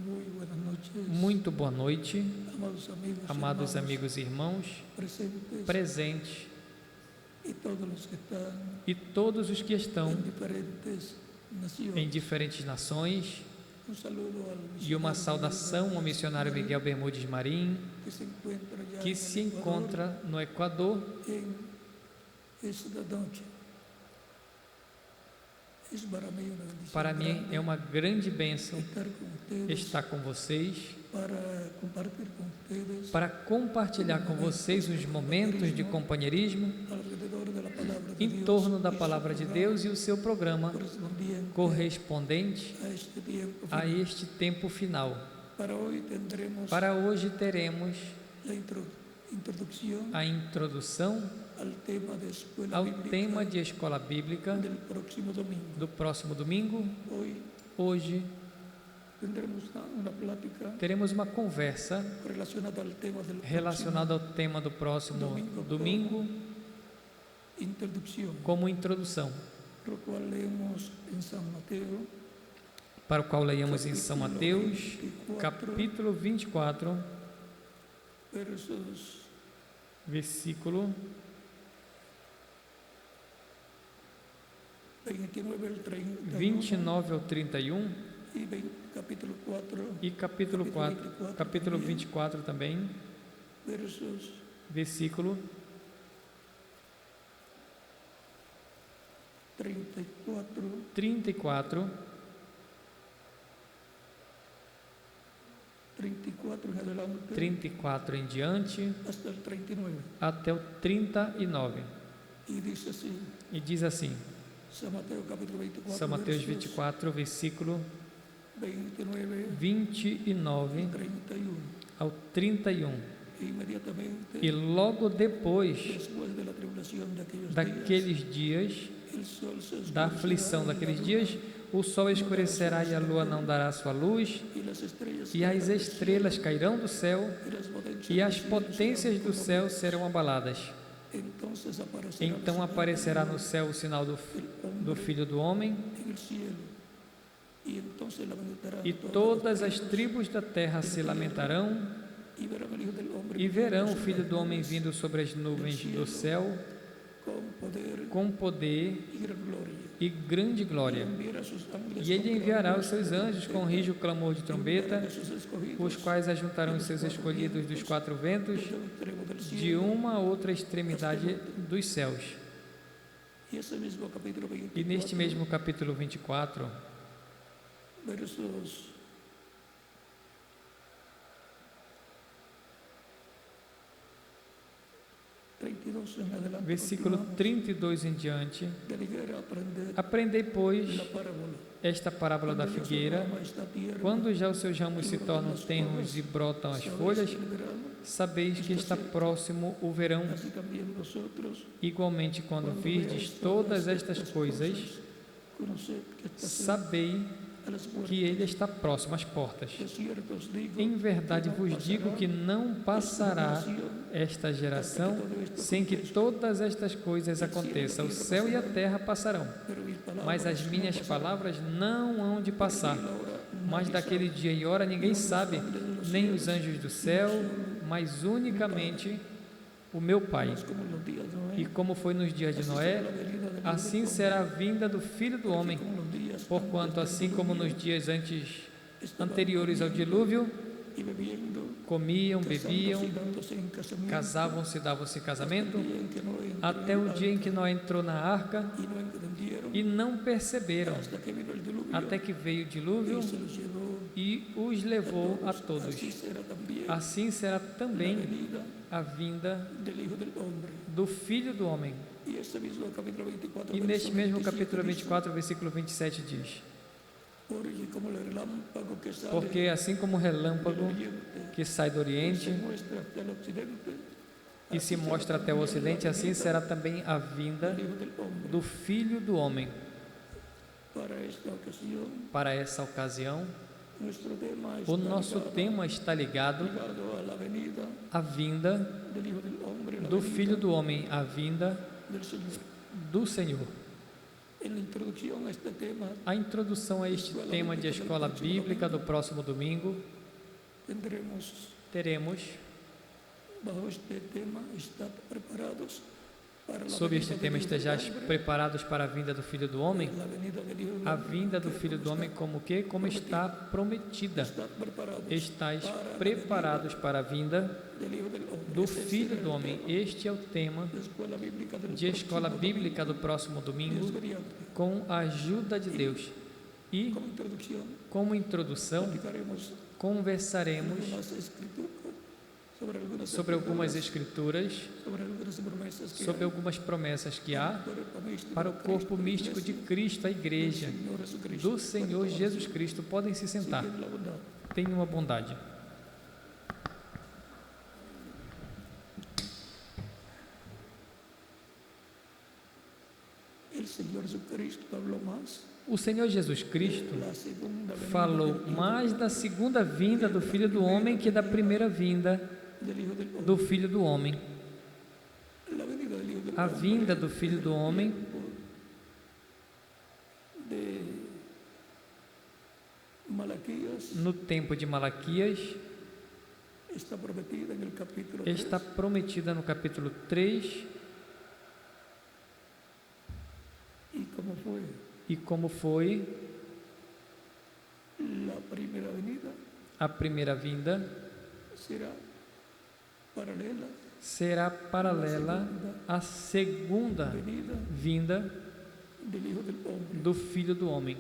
Muy buenas noches, Muito boa noite, amados amigos e irmãos presentes presentes y todos los que están e todos os que estão en diferentes naciones. em diferentes nações. Un saludo al E uma misionero saudação ao missionário Miguel Bermudes Marim, que se encuentra ya que en se el Ecuador, encontra no Equador. en esta noche. Es para mí una bendición Para mim grande é uma grande bênção estar con ustedes estar com vocês, para compartir con ustedes para compartilhar com vocês os momentos de companheirismo alrededor de la palabra de em Dios torno da y su palavra de programa Deus e o seu programa correspondiente correspondente a este tiempo a final. este tempo final. Para hoy tendremos Para hoje teremos la introducción a introdução al tema de escuela ao bíblica tema de escola bíblica del próximo domingo. do próximo domingo. Hoy Hoje tendremos una plática teremos uma conversa relacionada al tema del relacionada ao tema do próximo domingo introducción, como introdução, lo cual leemos en San Mateo, para o qual leiamos em São Mateus, capítulo 24, versos versículo 29 al 31 29 ao 31 y capítulo 4, e capítulo 24 também, versos versículo 34, 34 34 en adelante 34 em diante hasta el 39. até o 39. Y dice así, E diz assim, San Mateo capítulo 24, São Mateus versos 24, versículo 29 29 y 31. ao 31. E inmediatamente E logo depois después de la tribulación de aquellos días, daqueles dias, el sol se da oscurecerá aflição y daqueles la dias, luna o sol escurecerá e a lua não dará sua luz, y las estrellas e as caerán del estrelas cairão do céu, cielo, e as del cielo potências serán do céu conmovidas. serão abaladas. Entonces aparecerá Então el aparecerá Señor no céu o sinal do hombre Filho do Homem, en el cielo. Y entonces lamentarán e todas as tribos da terra se lamentarão, y verán el Hijo del Hombre e verão o viniendo Filho sobre do Homem nubes vindo sobre as nuvens do céu con poder com poder y gran gloria. e grande glória. Enviará sus ángeles E ele con enviará gran os seus anjos com rijo clamor de trombeta, a sus escogidos os quais ajuntarão os seus escolhidos dos quatro ventos, desde el extremo del de cielo. uma a outra extremidade dos céus. Y ese mismo capítulo 24, E neste mesmo capítulo 24, versos 32 en adelante, versículo continuamos. 32 em diante, Deliberá aprender aprendei, pois, la parábola. esta parábola da Cuando ya su figueira. rama está tierna, Quando já os seus ramos se tornam tenros e brotam as folhas, sabéis que el verano, sabeis que está próximo o verão. así también vosotros, Igualmente, quando virdes todas estas coisas, conoced que está cerca sabei a las puertas. que ele está próximo às portas. De cierto os digo, Em verdade que não vos digo passará que não passará esta geração esta geração sem que todas estas coisas aconteçam. O céu e a terra passarão, pero mis palabras mas as no minhas pasarán. palavras não hão de passar. Ahora, Mas daquele dia e hora ninguém sabe, nem os anjos do céu, mas unicamente o meu Pai. como en los días de Noé, E como foi nos dias de Noé, la venida del assim será a vinda do Filho do Homem. como los días Porquanto, assim como nos dias anteriores ao dilúvio, y bebiendo, comiam, bebiam, casándose y dándose en casamiento, casavam-se, davam-se em casamento, y en que Noé entró até en o el dia em arca, que Noé entrou na arca y no entendieron e não perceberam, hasta que vino el diluvio até que veio o dilúvio y se los llevó. e os levou a todos. Así será también Assim será la também venida a vinda del Hijo del Hombre. do Filho do Homem. Y este mismo capítulo 24, E verso neste mesmo 27 capítulo dice, 24, versículo 27 diz: porque como el relámpago que sale Porque assim como o del relâmpago oriente que sai do se Oriente muestra hasta el occidente, e se mostra até o Ocidente, assim será também a vinda el Hijo del Hombre. do Filho do Homem. Para esta ocasión, Para essa ocasião, nuestro tema o está nosso tema está ligado ligado a la venida à vinda del Hijo del Hombre, la do venida Filho do Homem, à vinda del Señor. do Senhor. En la introducción a este tema A introdução a este tema de escola bíblica do próximo domingo, teremos, bajo este tema, ¿están preparados para la sob este venida tema, del Hijo del estejais Hombre? preparados para a vinda do Filho do Homem? La venida del Hijo del A Hombre, vinda do Filho do Homem como que? Como está prometida. ¿están preparados Estais para la preparados para a vinda del Hijo del Hombre? do Ese Filho será do el Homem. tema Este é o tema de escuela bíblica del de escola próximo bíblica do próximo domingo, domingo, Dios mediante. com a ajuda de Deus. E, Como introducción, como introdução, platicaremos conversaremos sobre algumas escrituras, sobre algunas promesas que sobre hay algumas promessas que há para para o corpo místico de Cristo, a igreja, do Senhor Jesus Cristo. Podem se sentar. Tenham a bondade. El Señor Jesucristo habló más O Senhor Jesus Cristo la segunda venida falou mais da segunda vinda do Filho do Homem que da primeira vinda del Hijo del Hombre. do Filho do Homem. La venida del Hijo del A Hombre vinda do Filho do Homem de Malaquías no tempo de Malaquias está prometida en el capítulo está 3, prometida no capítulo 3, y como fue e como foi la primera venida a primeira vinda, será paralela à segunda venida vinda del Hijo del Hombre, do Filho do Homem,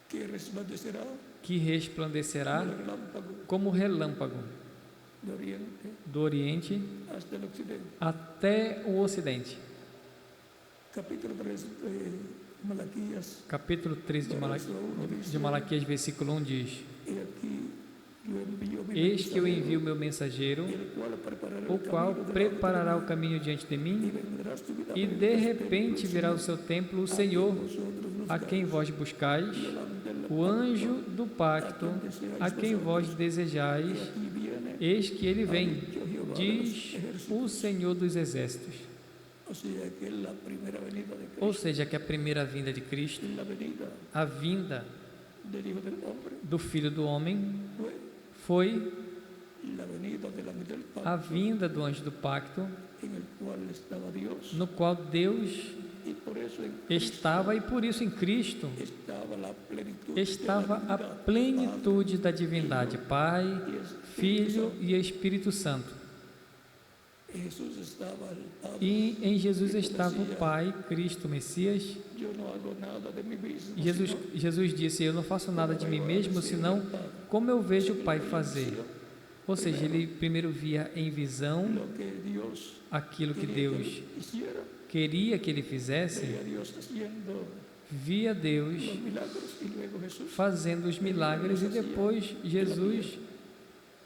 que resplandecerá que resplandecerá como relámpago como relâmpago de oriente do Oriente hasta el occidente. até o Ocidente. Capítulo 3 de Malaquías, Capítulo 13 de Malaquias, versículo 1 diz: he aquí yo envío mi Eis que eu mensajero, envio meu mensageiro, el cual preparará o el qual camino preparará o delante caminho diante de de mí, mim, y vendrá subidamente e de repente virá o seu templo o Senhor, a quem vós buscais, o anjo do pacto, a quem vós desejais. y viene, Eis que ele vem, diz o Senhor dos Exércitos. o sea que la primera venida de Ou Cristo, seja, que a primeira vinda de Cristo, la venida a vinda del Hijo del Hombre, do Filho do Homem, fue foi la venida del ángel del a pacto, vinda do anjo do pacto, en el cual estaba Dios, no qual Deus y por eso en Cristo estava, e por isso em Cristo estaba la plenitud estava de la a divinidad, plenitude da divindade, Pai, y Espíritu Filho Santo. e Espírito Santo. Jesús estaba al Padre. E em Jesus estava o Pai, Cristo, Messias. Yo no hago nada de mí mismo, Jesus disse: Eu não faço nada de mim mesmo, senão como eu vejo o Pai fazer. Ou seja, ele primeiro via em visão lo que Dios aquilo que quería Deus que hiciera, queria que ele fizesse, veía a Dios haciendo via Deus los milagros y luego Jesús fazendo os milagres e depois Jesus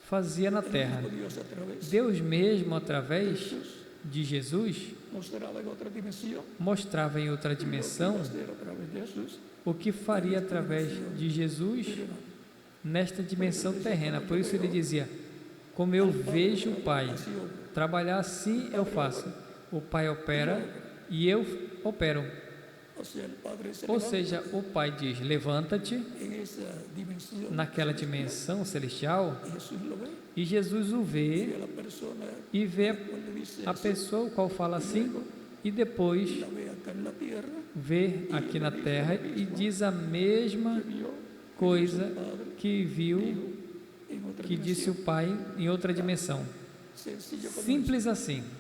fazia na terra. Dios a través Deus mesmo, através de Jesus, mostraba en otra dimensión mostrava em outra dimensão hacer a través de Jesús, o que faria através de Jesus nesta dimensão terrena. Por isso ele dizia: como eu vejo o Pai así obra. trabalhar, assim eu faço. O Pai opera e eu opero. O sea, el Padre se Ou levanta seja, o Pai diz: levanta-te en esa dimensión, naquela dimensão celestial, y Jesús lo ve, e Jesus o y vê a la persona e vê cuando dice a pessoa o qual fala assim, e depois la ve acá en la tierra, vê aqui na terra e diz a mesma vio coisa Padre que viu, en otra que disse o dimensión, Pai em outra dimensão. sencillo como Simples assim. eso.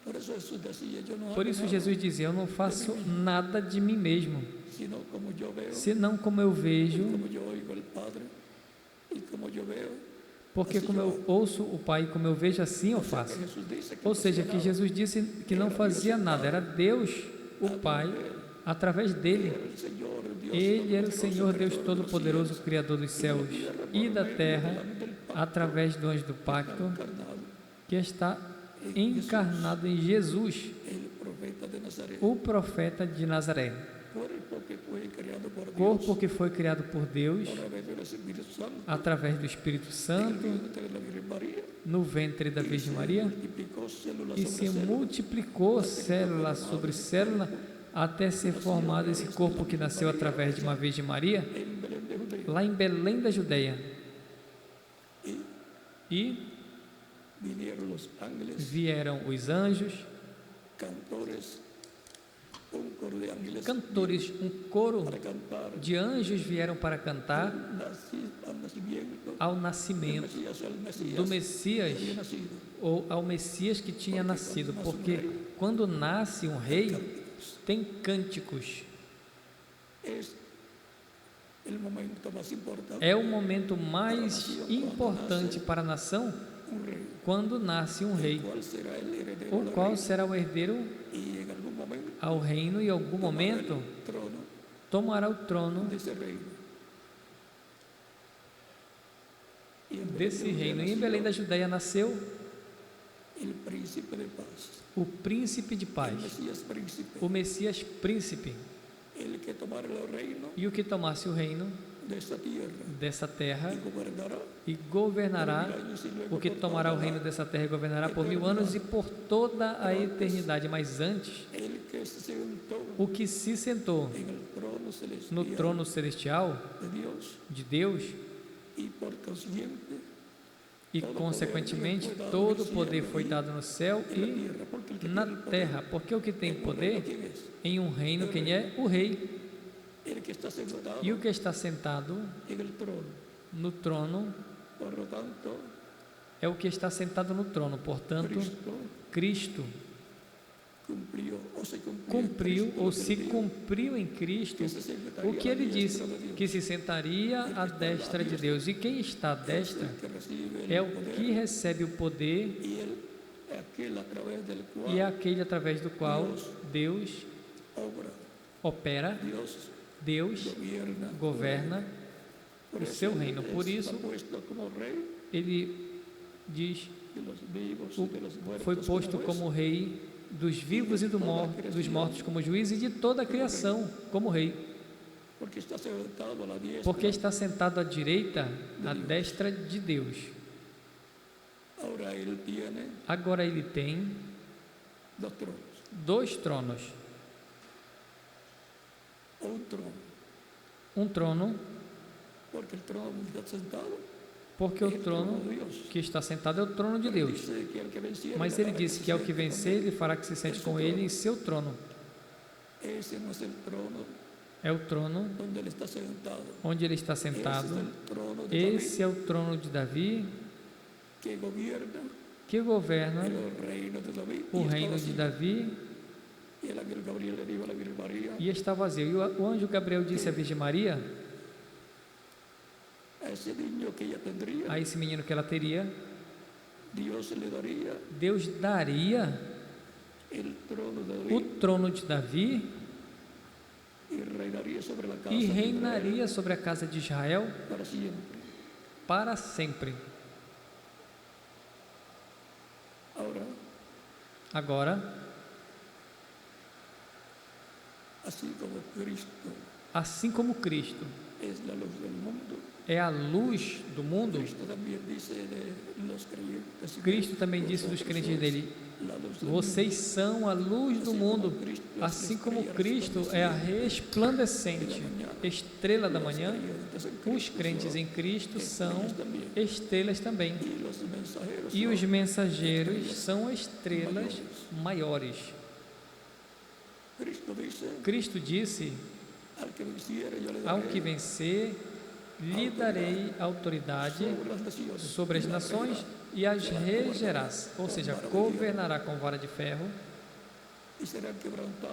Por eso Jesús decía, yo no Por hago isso nada, Jesus dizia: eu não faço nada de mim mesmo, sino como yo veo, senão como eu vejo, como yo oigo al Padre, y como yo veo. porque como eu ouço o Pai, como eu vejo, assim eu faço. Jesús dice que Ou no seja, hacía que nada, Jesus disse que não fazia nada, era Deus, o Pai, através dele. era el Señor, Dios Ele era o Todopoderoso, Senhor Deus Creador de los Todo-Poderoso, Criador dos céus e da terra, através do anjo do pacto, encarnado, que está encarnado em Jesus, el profeta de Nazaret, o profeta de Nazaré. cuerpo que fue creado por Dios, Corpo que foi criado por Deus, a través del Espíritu Santo, através do Espírito Santo, de la Virgen María, no ventre da Virgem Maria, multiplicó célula e sobre se célula, multiplicou célula sobre célula, até ser formado esse corpo que nasceu através de uma Virgem Maria, en Belén de Judea. lá em Belém da Judeia. Y E vinieron los ángeles, vieram os anjos, cantores, un coro de ángeles cantores, um coro para cantar de anjos vieram para cantar al nacimiento ao del nascimento Mesías, al Mesías do Messias, que había nacido. ou ao Messias que tinha nascido, porque quando nasce um rei, tem cânticos. Es el momento más importante. É o momento mais importante para a nação Un rey, quando nasce um rei, cuál será el heredero o del qual reino, será o herdeiro y en algún momento ao reino e em algum momento el trono tomará o trono de ese reino. Y en Belén desse de Judea reino. E em nació Belém da Judeia nasceu el príncipe de paz, o príncipe de el paz, Mesías príncipe, o Messias príncipe, el que tomará el reino e o que tomasse o reino de esta tierra dessa terra y gobernará e governará, por 1000 años y luego o que por tomará o toda reino dessa terra e governará por 1000 anos e por toda a eternidade. Mas antes, el que se sentó o que se sentou en el trono celestial no trono celestial de Dios de Deus, y por consiguiente e consequentemente todo o poder foi dado no céu en la e tierra, porque el que na tiene el poder terra, porque o que tem en un reino, poder ¿quién es? em um reino, quem é? O rei. El que está sentado E o que está sentado en el trono. no trono Por lo tanto, é o que está sentado no trono. Portanto, Cristo cumpriu ou se cumpriu em Cristo o que ele disse, que se sentaria à destra de Deus. E quem está à destra é o que recebe o poder e é aquele através do qual Deus opera, Deus governa o seu reino. Por isso, ele diz, foi posto como rei dos vivos e dos mortos como juiz e de toda a criação como rei. Porque está sentado à direita, à destra de Deus. Agora ele tem dois tronos. Um trono, porque o trono que está sentado é o trono de Deus. Mas ele disse que ao que vencer, ele fará que se sente com ele em seu trono. É o trono onde ele está sentado. Esse é o trono de Davi, que governa o reino de Davi, e está vazio. E o anjo Gabriel disse à Virgem Maria, a esse menino que ela teria, Deus daria o trono de Davi e reinaria sobre a casa de Israel para sempre. Agora, assim como Cristo é a luz do mundo, Cristo também disse dos crentes dele, vocês são a luz do mundo, assim como Cristo é a resplandecente estrela da manhã, os crentes em Cristo são estrelas também, e os mensageiros são estrelas maiores. Cristo disse, ao que vencer, lhe darei autoridade sobre as nações e as regerás, ou seja, governará com vara de ferro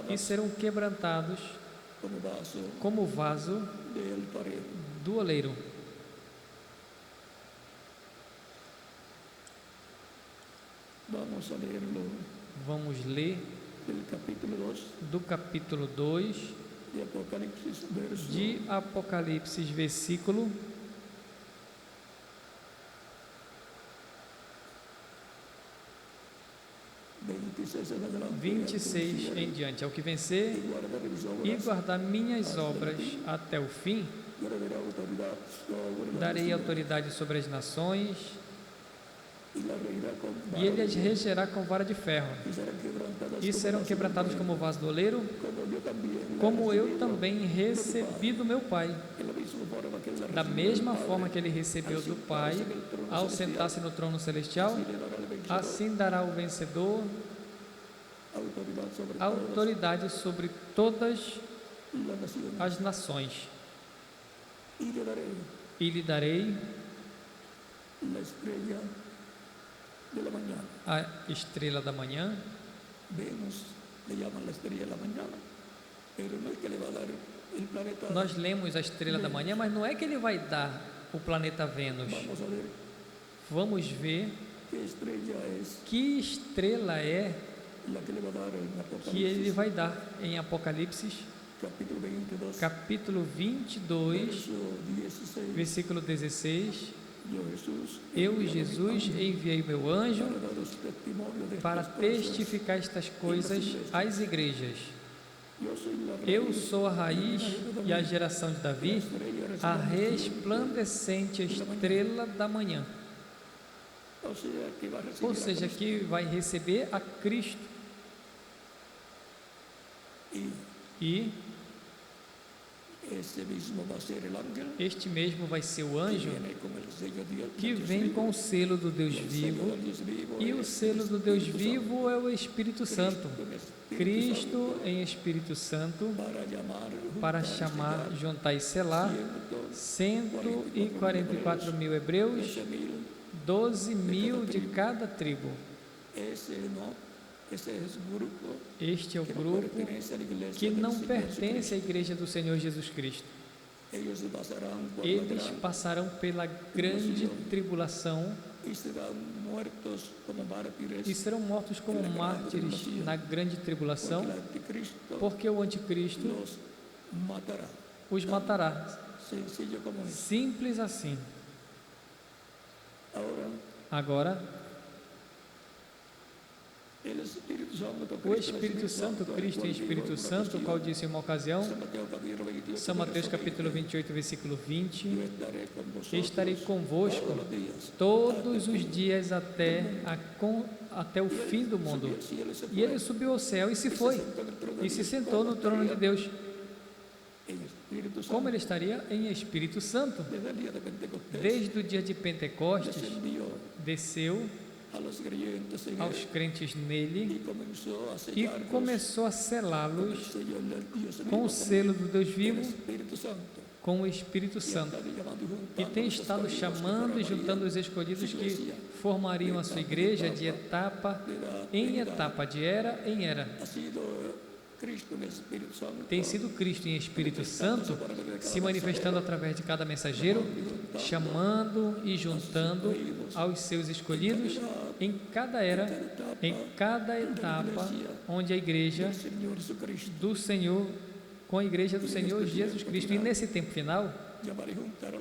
e serão quebrantados como vaso do oleiro. Vamos ler do capítulo 2 de Apocalipse, versículo 26 em diante. Ao que vencer e guardar minhas obras até o fim, darei autoridade sobre as nações y la reirá con e ele as regerá com vara de ferro, y serán quebrantadas e serão quebrantados como vaso do oleiro, como eu também recebi do meu Pai. en la misma forma que la Da mesma forma que ele recebeu do Pai, ao sentar-se no trono celestial, assim dará ao vencedor autoridad sobre autoridade sobre todas la nación as nações, y le daré e lhe darei la estrella de la mañana. a estrela da manhã. Venus le llaman la estrella de la mañana, pero no es que le va a dar el planeta. Nós lemos a estrela da manhã, mas não é que ele vai dar o planeta Vênus. Vamos a ver Vamos ver qué estrella es que estrela é la que le va a dar en que ele Apocalipsis, vai dar em Apocalipse, capítulo 22, capítulo 22, verso 16. versículo 16. Yo Jesús, Eu, Jesus, enviei meu anjo para daros testimonio de para estas cosas. testificar estas coisas às igrejas. Yo soy la Eu raíz, sou a raiz e a geração de Davi, estrella a resplandeciente. resplandecente estrela da manhã. O sea, que va a recibir Ou a seja, Cristo. que vai receber a Cristo. E Ese mismo va a ser el ángel este mesmo vai ser o que anjo viene con el sello de Dios, que vem com o selo do Deus vivo. E o selo do Deus vivo é o Espírito Santo. Cristo em Espírito Santo, para chamar, juntar e selar 144 mil hebreus, 12 mil de cada tribo. Ese es grupo Este é o que no grupo pertenece a la iglesia que del não Señor pertence à igreja do Senhor Jesus Cristo. Jesucristo. Ellos pasarán por la Eles gran passarão pela grande tribulação y serán muertos como mártires, e serão mortos como mártires na grande tribulação, porque el anticristo porque o anticristo los matará. os matará. Sencillo como es. Simples assim. Ahora, Agora, el Espíritu Santo, o Espírito Santo, Cristo e Espírito Santo, o qual disse em uma ocasião, São Mateus capítulo 28, versículo 20, estarei convosco todos os dias até o fim do mundo. E ele subiu ao céu e se foi, e se sentou no trono de Deus. Como ele estaria? Em Espírito Santo. Desde o dia de Pentecostes, desceu aos crentes nele e começou a selá-los com o selo do Deus vivo, com o Espírito Santo. E tem estado chamando e juntando os escolhidos que formariam a sua igreja de etapa em etapa, de era em era. Tem sido Cristo em Espírito Santo se manifestando através de cada mensageiro, chamando e juntando aos seus escolhidos em cada era, em cada etapa, onde a igreja do Senhor, com a igreja do Senhor Jesus Cristo. E nesse tempo final,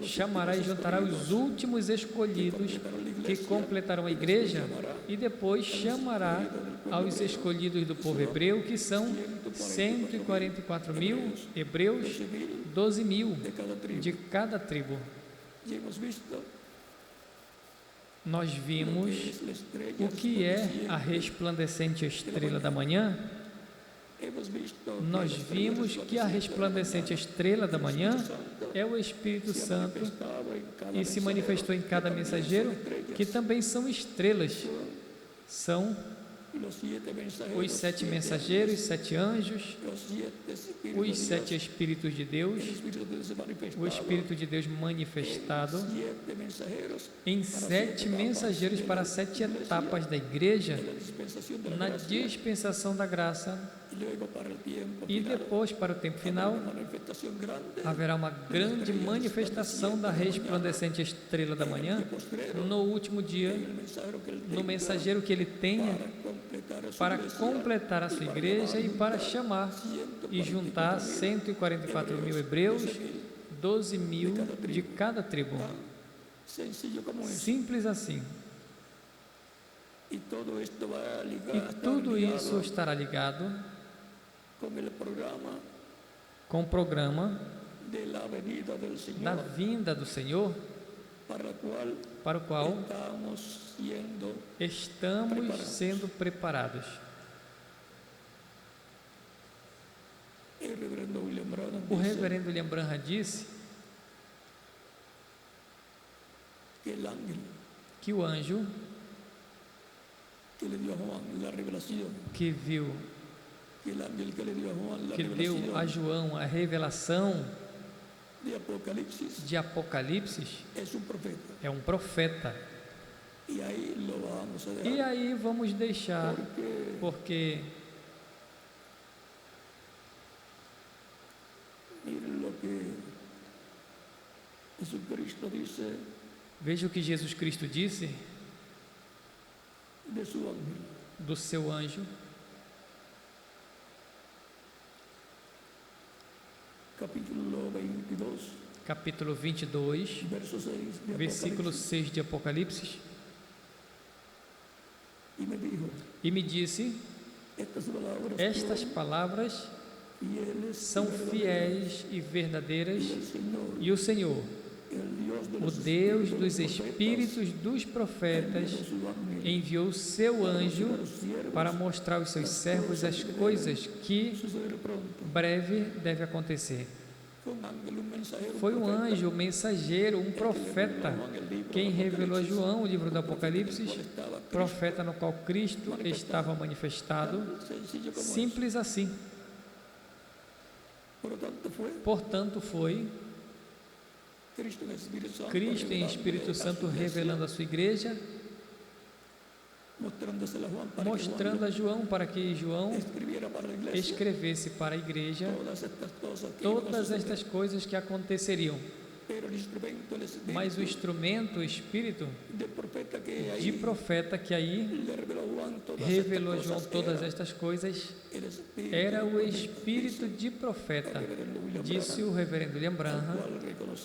chamará e juntará os últimos escolhidos que completarão a igreja, e depois chamará aos escolhidos do povo hebreu, que são 144 mil hebreus, 12 mil de cada tribo. Nós vimos o que é a resplandecente estrela da manhã. Nós vimos que a resplandecente estrela da manhã é o Espírito Santo e se manifestou em cada mensageiro, que também são estrelas. São os 7 mensageiros, 7 anjos, os 7 Espíritos de Deus, o Espírito de Deus manifestado em 7 mensageiros para 7 etapas da igreja, na dispensação da graça. E depois, para o tempo final, haverá uma grande manifestação da resplandecente estrela da manhã no último dia, no mensageiro que ele tenha para completar a sua igreja e para chamar e juntar 144 mil hebreus, 12 mil de cada tribo. Simples assim. E tudo isso estará ligado com o programa da vinda do Senhor, para o qual estamos estamos sendo preparados. O reverendo William Branham disse que o anjo que deu a João a revelação de Apocalipse é um profeta. E aí vamos deixar, porque veja o que Jesus Cristo disse do seu anjo, capítulo 22, versículo 6 de Apocalipse. E me disse: estas palavras são fiéis e verdadeiras, e o Senhor, o Deus dos espíritos dos profetas, enviou o seu anjo para mostrar aos seus servos as coisas que breve deve acontecer. Foi um anjo, um mensageiro, um profeta, quem revelou a João o livro do Apocalipse, profeta no qual Cristo estava manifestado. Simples assim. Portanto, foi Cristo em Espírito Santo revelando a sua igreja, mostrando a João para que João escrevesse para a igreja todas estas coisas que aconteceriam. Mas o instrumento, o espírito de profeta que aí revelou a João todas estas coisas era o espírito de profeta, disse o reverendo William Branham,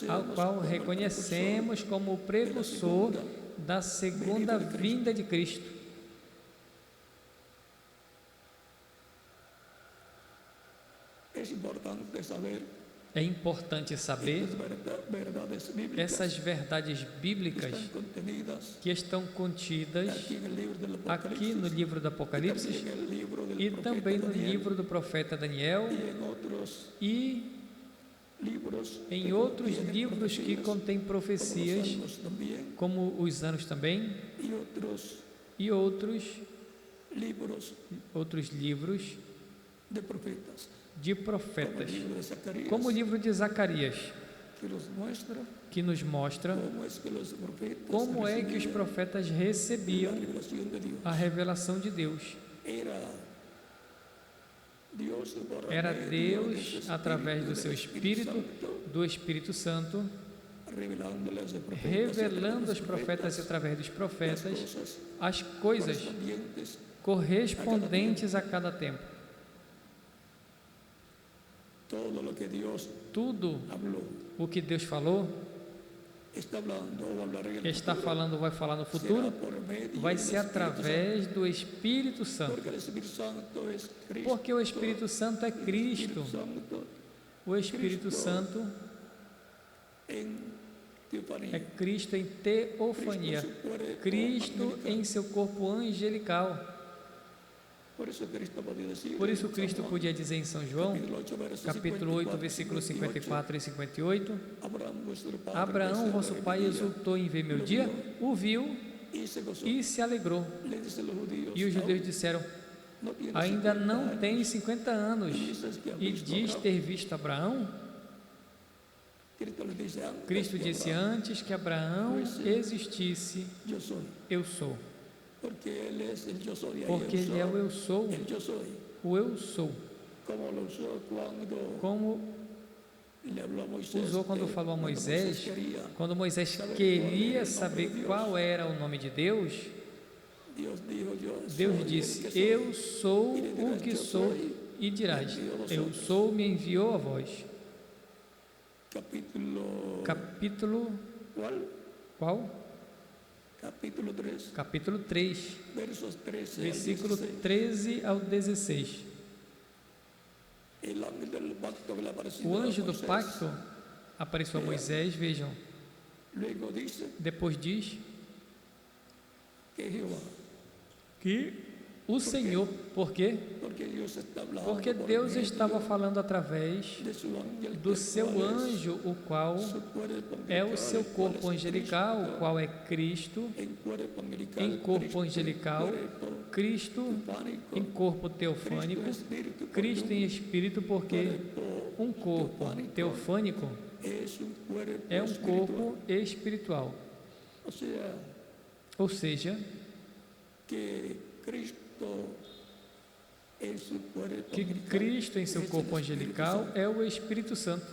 ao qual reconhecemos como o precursor da segunda vinda de Cristo. É importante saber essas verdades bíblicas que estão contidas aqui no livro do Apocalipse e também no livro do profeta Daniel e em outros livros que contêm profecias, como os anos também, e outros livros de profetas, como o livro de Zacarias, que nos mostra como é que os profetas recebiam a revelação de Deus. Era Deus, através do seu Espírito, do Espírito Santo, revelando aos profetas e através dos profetas as coisas correspondentes a cada tempo. Tudo o que Deus falou, está falando, vai falar no futuro, vai ser através do Espírito Santo, porque o Espírito Santo é Cristo. O Espírito Santo é Cristo em teofania, Cristo em seu corpo angelical. Por isso Cristo podia dizer em São João, capítulo 8, versículos 54 e 58, Abraão, vosso pai, exultou em ver meu dia, o viu e se alegrou. E os judeus disseram, ainda não tem 50 anos e diz ter visto Abraão? Cristo disse, antes que Abraão existisse, eu sou. Porque Ele é o eu sou, o eu sou. Como usou quando falou a Moisés, quando Moisés queria saber qual era o nome de Deus, Deus disse, eu sou o que sou, e dirás, eu sou, me enviou a vós. Capítulo qual? Capítulo 3, versículo 13 ao 16. O anjo do pacto apareceu a Moisés, vejam, Luego dice Depois diz que Jehová, que o Senhor, por quê? porque Dios está hablando Porque por Deus medio estava falando através de su ángel, do que seu cual es anjo, o qual su cuerpo é o angelical, seu el cual corpo es angelical, o Cristo, qual é Cristo, en cuerpo angelical, em corpo Cristo, angelical, cuerpo Cristo teofánico, em corpo teofânico, Cristo espíritu, Cristo em espírito, porque um corpo teofânico es un cuerpo é um espiritual. corpo espiritual. O sea, Ou seja, que Cristo en su cuerpo que angelical Cristo em seu es el corpo Espíritu angelical Santo. é o Espírito Santo.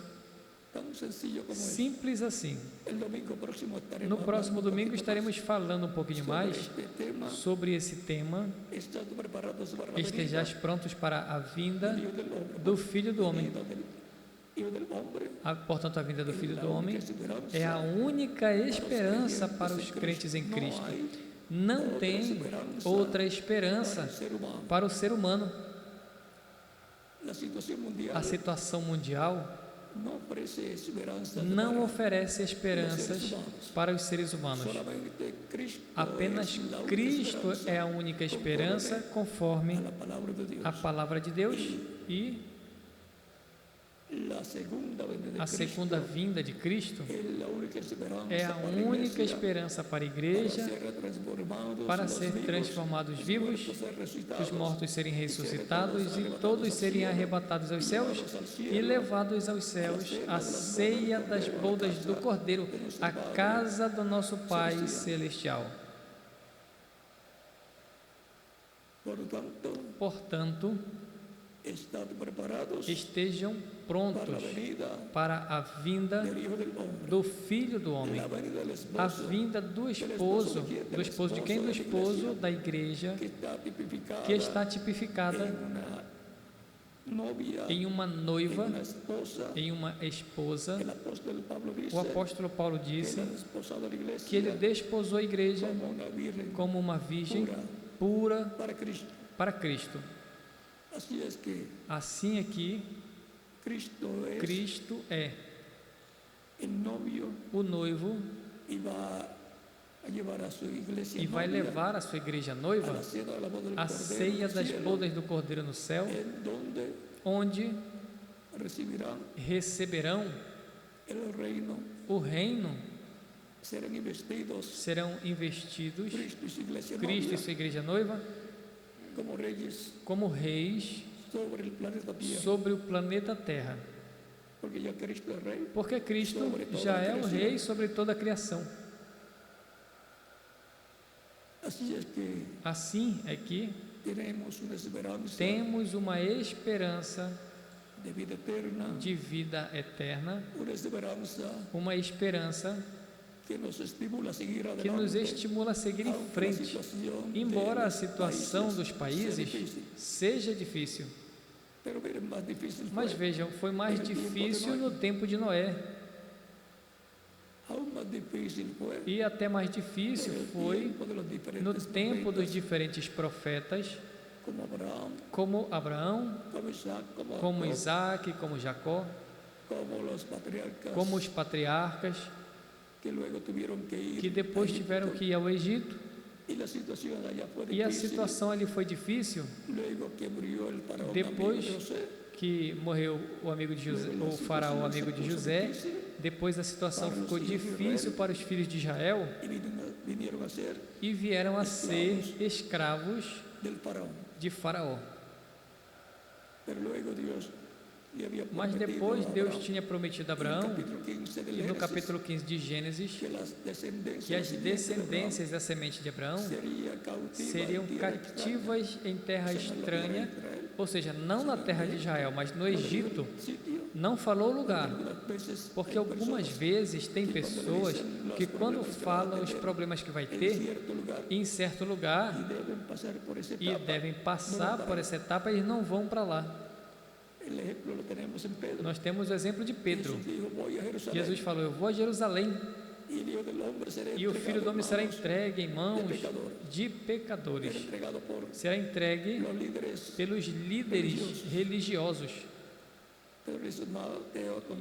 Tan sencillo como es. Simples assim. El domingo próximo estaremos No próximo hablando un domingo poquito estaremos falando um pouquinho más mais sobre este tema. sobre esse tema. Estás preparados para la Estejais venida prontos para a vinda del Hijo del Hombre. do Filho do Homem. Venida del Hijo del Hombre Portanto, a vinda do es Filho la do Homem única esperanza é a única esperança para os crentes em No Cristo. hay Não tem outra esperança ser humano. para o ser humano. La situación mundial A situação mundial no ofrece esperanza não para oferece esperanças para os seres humanos. solamente Cristo. Apenas es la única Cristo esperanza é a única esperança conforme a la palabra de Dios. a palavra de Deus, e La segunda venida de a Cristo segunda vinda de Cristo es la única esperanza é a para la única iglesia, esperança para a para igreja, ser transformados para los ser vivos, transformados los vivos, muertos ser resucitados, os mortos serem y ser ressuscitados todos e todos serem arrebatados aos céus e levados aos céus, à ceia das bodas do Cordeiro, a casa do nosso Pai Celestial. Por tanto, Portanto, estad preparados estejam para la prontos venida para a vinda del Hijo del Hombre, do Filho do Homem, la venida del a esposo, vinda do esposo de quem? Do esposo da igreja, que está que tipificada está tipificada en una novia, em uma en noiva, una esposa. em uma esposa. El apóstol Pablo dice O apóstolo Paulo que disse él ha desposado a la iglesia que ele desposou a igreja como una virgen como uma virgem pura pura para Cristo. para Cristo. Así es que Assim aqui, Cristo es Cristo é el novio o noivo y va a llevar a su iglesia e vai novia levar a sua igreja a la noiva cena de la boda del à Cordero ceia del das cielo, bodas do Cordeiro no céu, en donde onde recibirán receberão el reino, o reino, serán investidos serão investidos Cristo y su iglesia Cristo e novia sua igreja noiva como reyes como reis sobre el planeta Tierra, sobre o planeta Terra, porque ya Cristo es rey. porque Cristo já é o rei sobre toda a criação. Así es que Assim é que tenemos una esperanza temos uma esperança de vida eterna, de vida eterna, una esperanza uma esperança que nos estimula a seguir que adelante, nos estimula a seguir em aunque la frente, situación embora de a situação países dos sea países difícil. seja difícil. Pero miren, más difícil Mas fue, vejam, foi mais difícil no tempo de Noé, aún más difícil fue e até mais difícil en el foi tiempo de los diferentes no tempo dos profetas, diferentes profetas, como Abraham, como Abraão, como Isaac, como Jacob, Isaac, como Jacó, como los patriarcas, como os patriarcas, que luego tuvieron que ir que depois a Egipto, tiveram que ir ao Egito, y la situación allá fue e a difícil. situação ali foi difícil. Luego que murió el faraón Depois amigo de José, que morreu o amigo de José, o faraó amigo de José, depois a situação ficou difícil para os filhos de Israel y vinieron a ser e vieram a ser escravos del faraón. de Faraó. Pero luego Dios le había Mas prometido depois a Deus Abraham, tinha prometido a en el Abraão, capítulo 15 del e no Génesis, capítulo 15 de Gênesis, que las descendencias, que as la simiente de Abraham descendências da semente de Abraão sería cautiva seriam en tierra extraña, cativas em terra o sea, en la tierra estranha, de Israel, ou seja, não na terra de Israel, mas no Egito. sitio. Não falou o lugar, Algunas veces porque hay algumas personas vezes tem pessoas que quando falam os problemas que vai en ter cierto lugar em certo lugar y deben pasar por esa e etapa. devem passar por essa etapa, eles não vão para lá. El ejemplo lo tenemos en Pedro. Nós temos o exemplo de Pedro. Jesús dijo, voy a Jerusalén, Jesus falou: eu vou a Jerusalém y el Hijo del Hombre será e o Filho do Homem será entregado entregue em mãos de será pecadores, entregado por será entregue los líderes. pelos líderes religiosos. Pedro dice, no te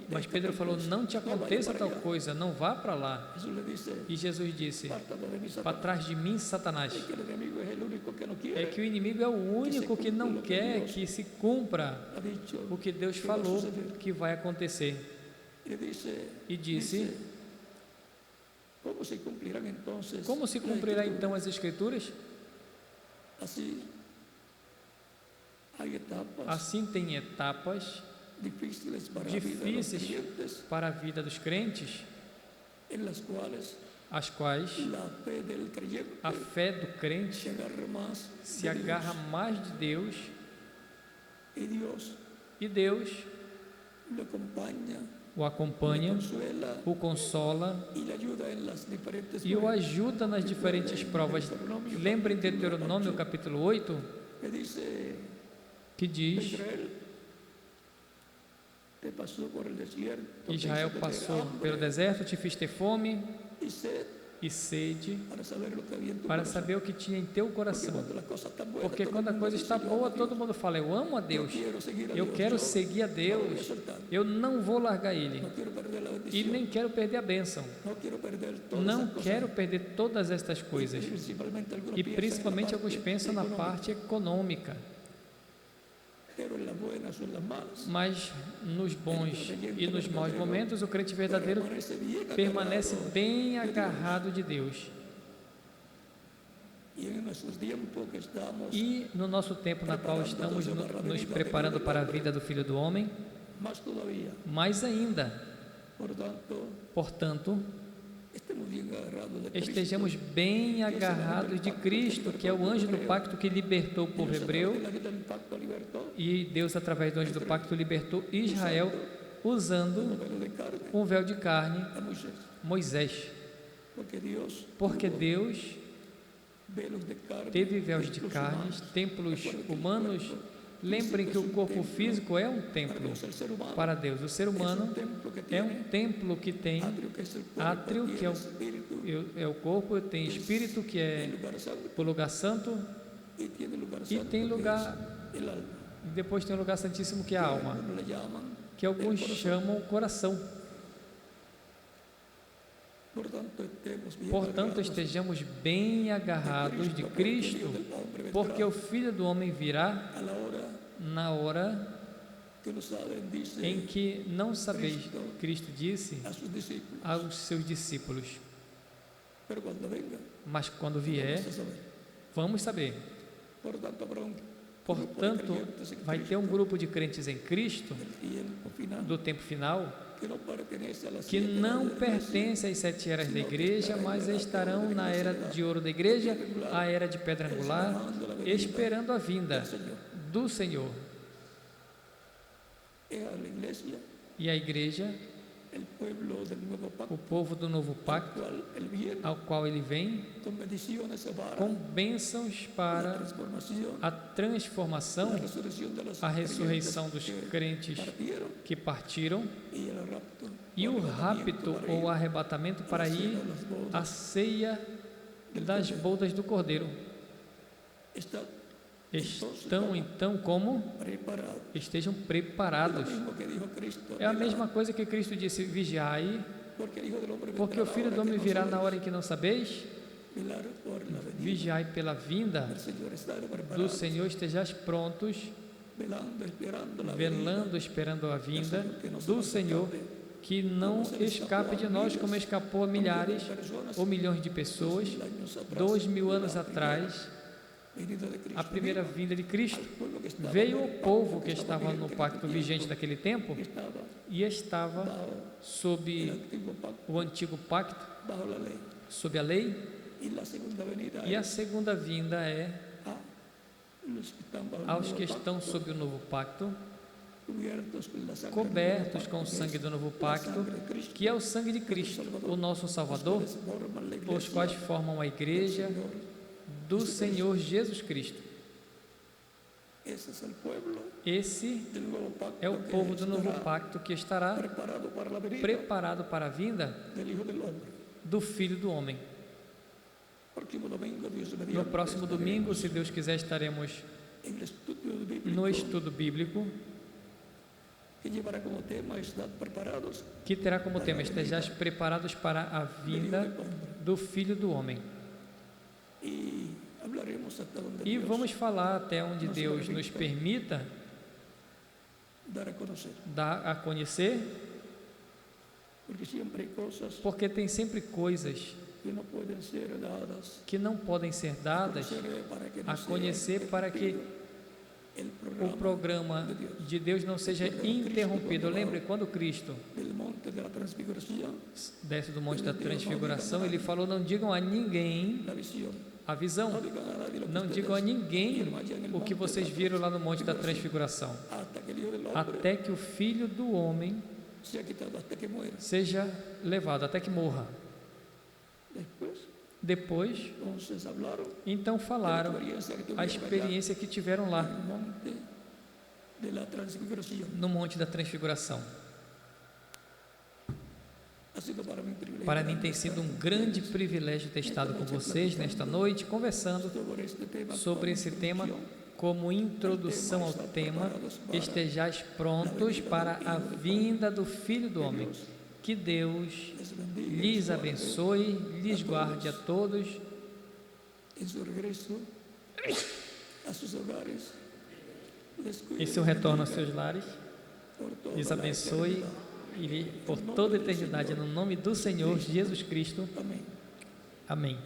Mas acontezca Pedro tal falou: cosa, não te no vaya aconteça para tal allá. coisa, não vá para lá. Jesús le dice, E Jesus disse: "Apártate de mí, para Satanás". trás de mim, Satanás. Es que el enemigo es el único que no É quiere. que o inimigo é o único que não quer que se cumpra Ha dicho o que Deus que va a falou suceder. que vai acontecer. Y E disse: ¿cómo se cumplirán entonces? como se las cumprirá escrituras? então as Escrituras? Así, hay etapas Assim tem etapas difíciles para la vida de los difíceis creyentes, para a vida dos crentes, en las cuales as quais la fe del creyente a fé do crente se agarra más se de Dios. agarra mais de Deus, Y Dios e Deus lo acompaña, o le acompanha, consuela o consola y le ayuda en las diferentes e o pruebas. ajuda nas diferentes provas. Lembrem de Deuteronômio capítulo 8, Que dice, que diz: Israel te pasó por el desierto, te Israel hizo tener passou hambre pelo deserto, te fiz ter fome y sed e sede, para saber lo que había en tu para corazón. saber o que tinha em teu Porque coração. cuando la cosa está buena, Porque todo quando a el mundo coisa dice, está "Yo boa, amo a todo Dios, mundo fala: eu amo a yo Deus, quiero seguir a eu Dios, quero yo seguir a no lo voy Deus, a soltar, eu não vou largar Ele no quiero perder la e bendición, nem quero perder a bênção, no quiero perder todas não esas cosas". quero perder todas estas coisas. Principalmente algunos E piensan en la principalmente alguns parte pensam na económica, parte econômica, pero en las buenas o en las malas, mas nos bons e nos maus momentos o crente verdadeiro permanece bien permanece agarrado. bem agarrado de Deus. Y en nuestros tiempos que estamos, E no nosso tempo na qual estamos nos preparando para a vida do Filho do Homem, más todavía, mais ainda, por tanto, portanto, estemos bien agarrados de Cristo. estejamos bem agarrados de Cristo, que é o anjo do pacto que libertou o povo hebreu, El ángel del pacto libertó e Deus, através do anjo do pacto, libertou Israel usando un velo de carne um véu de carne, a Moisés, Moisés, porque porque Deus velos de carne, teve véus de templos carnes, humanos. templos Recuerda que el humanos. cuerpo Lembrem que o corpo templo físico é um para templo Dios, el ser humano para Deus. O ser es un humano templo que é tiene um templo que tem atrio, que es el cuerpo, átrio, que é tiene espíritu, o corpo, tem espírito, que é el lugar santo, o lugar santo, y tiene lugar e santo, tem que lugar, es el alma, e depois tem o lugar santíssimo, que é a alma, algunos le llaman que alguns el corazón. chamam o coração. Portanto, estejamos bem agarrados de Cristo, porque o Filho do Homem virá na hora em que não sabeis, Cristo disse aos seus discípulos, mas quando vier, vamos saber. Portanto, vai ter um grupo de crentes em Cristo do tempo final que não pertence às 7 eras da igreja, mas estarão na era de ouro da igreja, a era de pedra angular, esperando a vinda do Senhor. E a igreja, o povo do novo pacto, ao qual ele vem, com bênçãos para a transformação, a ressurreição dos crentes que partiram e o rapto ou arrebatamento para ir à ceia das bodas do Cordeiro. Estão então como? Estejam preparados. É a mesma coisa que Cristo disse: vigiai, porque o Filho do Homem virá na hora em que não sabeis. Vigiai pela vinda do Senhor, estejais prontos, velando, esperando a vinda do Senhor, que não escape de nós como escapou a milhares ou milhões de pessoas 2000 anos atrás. A primeira vinda de Cristo veio o povo que estava no pacto vigente daquele tempo e estava sob o antigo pacto, sob a lei, e a segunda vinda é aos que estão sob o novo pacto, cobertos com o sangue do novo pacto, que é o sangue de Cristo, o nosso Salvador, os quais formam a igreja do Senhor Jesus Cristo. Esse é o povo do novo pacto que estará preparado para a vinda do Filho do Homem. No próximo domingo, se Deus quiser, estaremos no estudo bíblico que llevará como tema "Estad preparados", que terá como tema: estejais preparados para a vinda do Filho do Homem. y hablaremos hasta donde E Dios vamos falar até onde Deus nos permita dar a conocer, dar a conhecer, porque siempre hay cosas porque tem sempre coisas que no pueden ser dadas que não podem ser dadas para que no a sea conhecer para que el o programa de Deus não seja interrompido. Lembre, quando Cristo del monte de la transfiguración, desce do Monte da Transfiguração, ele falou: não digam a ninguém la visión, a visão, no digan a nadie lo que não ustedes digam a ninguém vieron allá en el o que monte vocês viram lá no Monte da Transfiguração, hasta que el Hijo del Hombre até que o Filho do Homem sea quitado, hasta que muera. seja levado, até que morra. Depois, Entonces hablaron então falaram experiencia que a tuvieron allá experiência que tiveram en lá el monte de la transfiguración. no Monte da Transfiguração. Ha sido para mí un privilegio Para mim grande tem sido um grande privilégio ter estado com vocês nesta noite, conversando sobre este tema, sobre esse tema, como introdução ao tema: estejais prontos para a vinda do Filho do Homem. Que Deus les bendiga lhes abençoe, lhes guarde a todos en su regreso a sus hogares, les cuide em seu retorno aos seus lares, por toda lhes la abençoe eternidad. por toda a eternidade, no nome do Senhor Jesus Cristo. Amén. Amém.